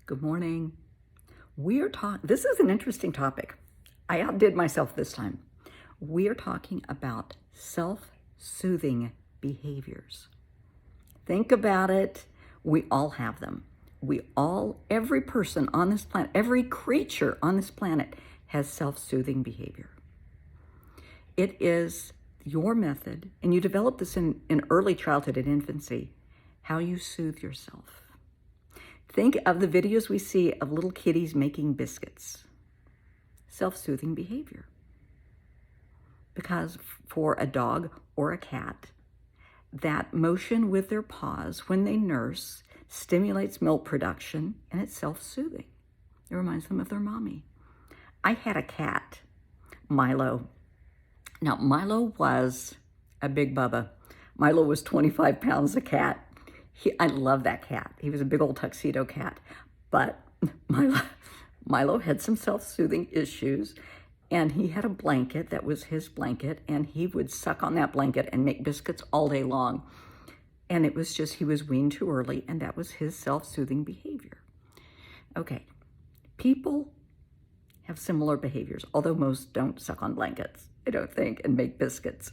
Good morning. This is an interesting topic. I outdid myself this time. We are talking about self-soothing behaviors. Think about it. We all have them. Every person on this planet, every creature on this planet has self-soothing behavior. It is your method, and you develop this in early childhood and infancy, how you soothe yourself. Think of the videos we see of little kitties making biscuits. Self-soothing behavior. Because for a dog or a cat, that motion with their paws when they nurse stimulates milk production, and it's self-soothing. It reminds them of their mommy. I had a cat, Milo. Now, Milo was a big bubba. Milo was 25 pounds a cat. I love that cat. He was a big old tuxedo cat. But Milo had some self-soothing issues, and he had a blanket that was his blanket, and he would suck on that blanket and make biscuits all day long. And it was just, he was weaned too early, and that was his self-soothing behavior. Okay, people have similar behaviors, although most don't suck on blankets, I don't think, and make biscuits.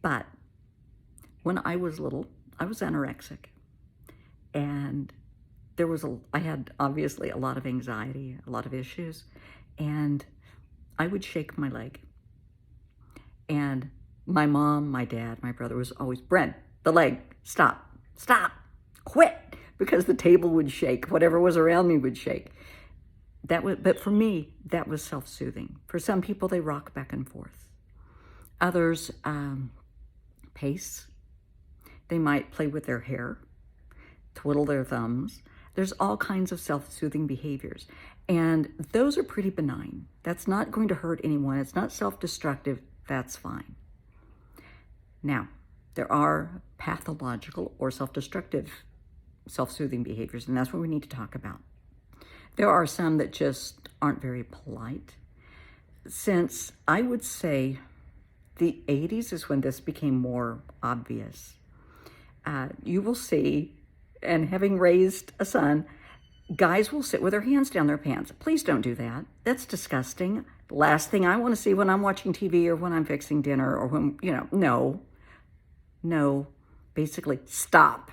But when I was little, I was anorexic, and I had obviously a lot of anxiety, a lot of issues, and I would shake my leg. And my mom, my dad, my brother was always, Brent, the leg, stop, quit, because the table would shake, whatever was around me would shake. But for me, that was self-soothing. For some people, they rock back and forth. Others pace. They might play with their hair, twiddle their thumbs. There's all kinds of self-soothing behaviors. And those are pretty benign. That's not going to hurt anyone. It's not self-destructive. That's fine. Now, there are pathological or self-destructive self-soothing behaviors, and that's what we need to talk about. There are some that just aren't very polite. Since I would say the 80s is when this became more obvious. You will see, and having raised a son, guys will sit with their hands down their pants. Please don't do that. That's disgusting. The last thing I want to see when I'm watching TV or when I'm fixing dinner or when, no. Basically, stop.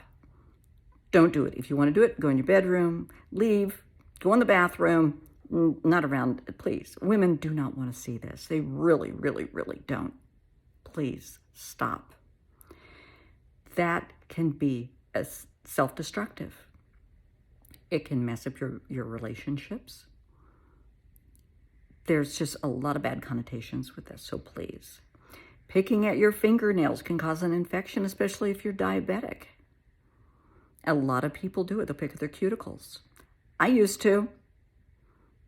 Don't do it. If you want to do it, go in your bedroom, leave, go in the bathroom, not around, please. Women do not want to see this. They really, really, really don't. Please stop. That can be self-destructive. It can mess up your relationships. There's just a lot of bad connotations with this, so please. Picking at your fingernails can cause an infection, especially if you're diabetic. A lot of people do it. They'll pick at their cuticles. I used to.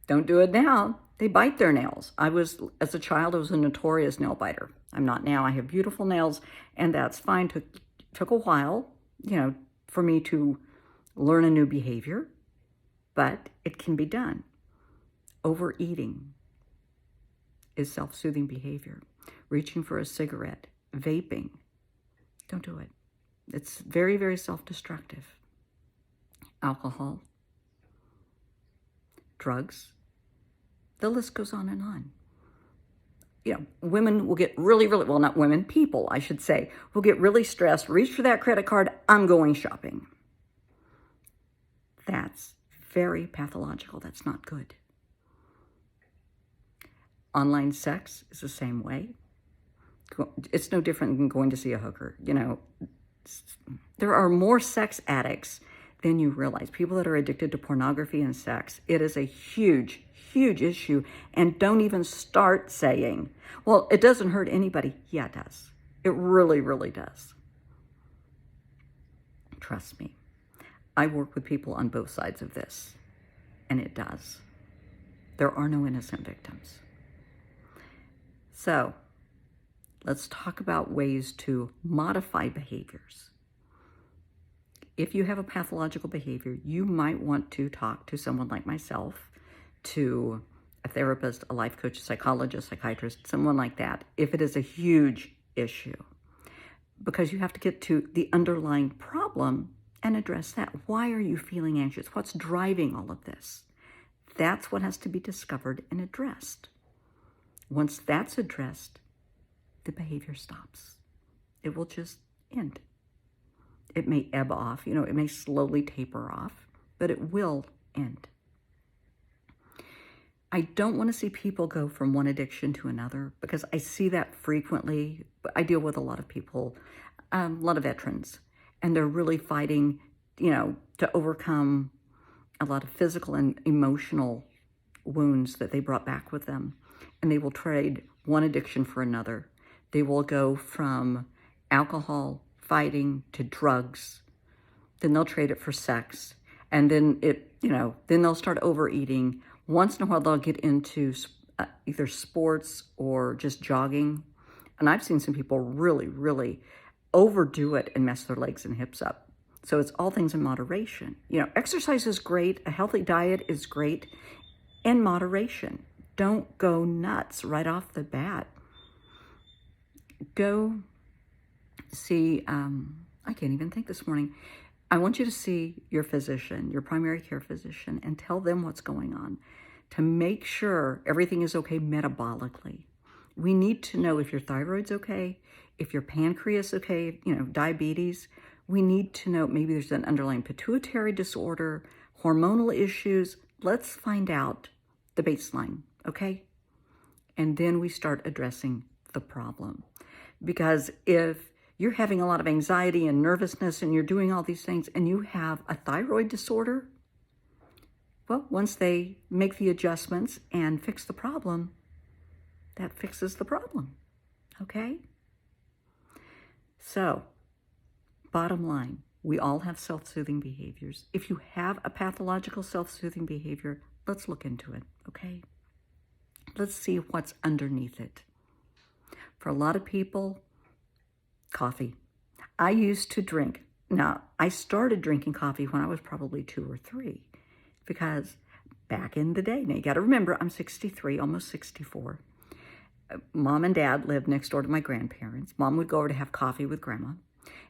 Don't do it now. They bite their nails. As a child, I was a notorious nail biter. I'm not now. I have beautiful nails, and that's fine. Took a while, for me to learn a new behavior, but it can be done. Overeating is self-soothing behavior. Reaching for a cigarette, vaping, don't do it. It's very, very self-destructive. Alcohol, drugs, the list goes on and on. Women will get really, well, not women, people, I should say, will get really stressed, reach for that credit card, I'm going shopping. That's very pathological. That's not good. Online sex is the same way. It's no different than going to see a hooker. There are more sex addicts than you realize. People that are addicted to pornography and sex. It is a huge, huge issue. And don't even start saying, well, it doesn't hurt anybody. Yeah, it does. It really, really does. Trust me. I work with people on both sides of this, and it does. There are no innocent victims. So, let's talk about ways to modify behaviors. If you have a pathological behavior, you might want to talk to someone like myself, to a therapist, a life coach, a psychologist, psychiatrist, someone like that, if it is a huge issue. Because you have to get to the underlying problem and address that. Why are you feeling anxious? What's driving all of this? That's what has to be discovered and addressed. Once that's addressed, the behavior stops. It will just end. It may ebb off, it may slowly taper off, but it will end. I don't want to see people go from one addiction to another because I see that frequently. I deal with a lot of people, a lot of veterans, and they're really fighting, to overcome a lot of physical and emotional wounds that they brought back with them. And they will trade one addiction for another. They will go from alcohol, fighting, to drugs. Then they'll trade it for sex. And then then they'll start overeating. Once in a while, they'll get into either sports or just jogging. And I've seen some people really, really overdo it and mess their legs and hips up. So it's all things in moderation. Exercise is great. A healthy diet is great in moderation. Don't go nuts right off the bat. Go see, I can't even think this morning. I want you to see your physician, your primary care physician, and tell them what's going on to make sure everything is okay metabolically. We need to know if your thyroid's okay, if your pancreas is okay, diabetes. We need to know maybe there's an underlying pituitary disorder, hormonal issues. Let's find out the baseline, okay? And then we start addressing the problem. Because if you're having a lot of anxiety and nervousness and you're doing all these things and you have a thyroid disorder, well, once they make the adjustments and fix the problem, that fixes the problem, okay? So, bottom line, we all have self-soothing behaviors. If you have a pathological self-soothing behavior, let's look into it, okay? Let's see what's underneath it. For a lot of people, coffee. I used to drink. Now, I started drinking coffee when I was probably 2 or 3 because back in the day, now you got to remember, I'm 63, almost 64. Mom and Dad lived next door to my grandparents. Mom would go over to have coffee with Grandma,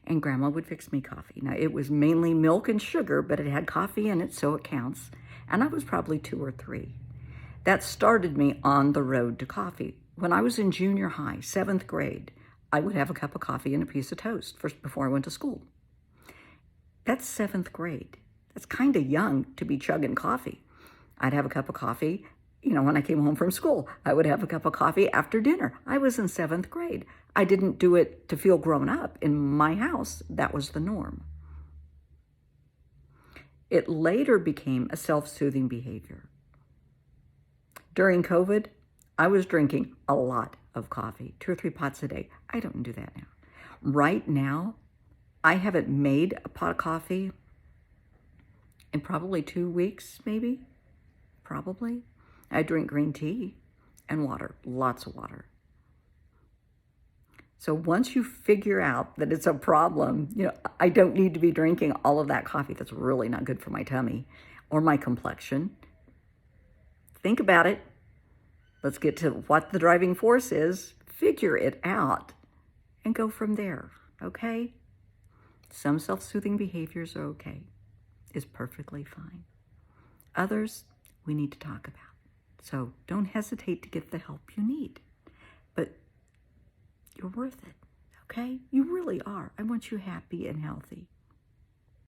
and Grandma would fix me coffee. Now, it was mainly milk and sugar, but it had coffee in it, so it counts. And I was probably 2 or 3. That started me on the road to coffee. When I was in junior high, 7th grade, I would have a cup of coffee and a piece of toast before I went to school. That's 7th grade. That's kind of young to be chugging coffee. I'd have a cup of coffee, when I came home from school. I would have a cup of coffee after dinner. I was in 7th grade. I didn't do it to feel grown up. In my house, that was the norm. It later became a self-soothing behavior. During COVID, I was drinking a lot of coffee, 2 or 3 pots a day. I don't do that now. Right now, I haven't made a pot of coffee in probably 2 weeks, maybe, probably. I drink green tea and water, lots of water. So once you figure out that it's a problem, I don't need to be drinking all of that coffee that's really not good for my tummy or my complexion. Think about it. Let's get to what the driving force is, figure it out, and go from there, okay? Some self-soothing behaviors are okay, is perfectly fine. Others, we need to talk about. So don't hesitate to get the help you need. But you're worth it, okay? You really are. I want you happy and healthy.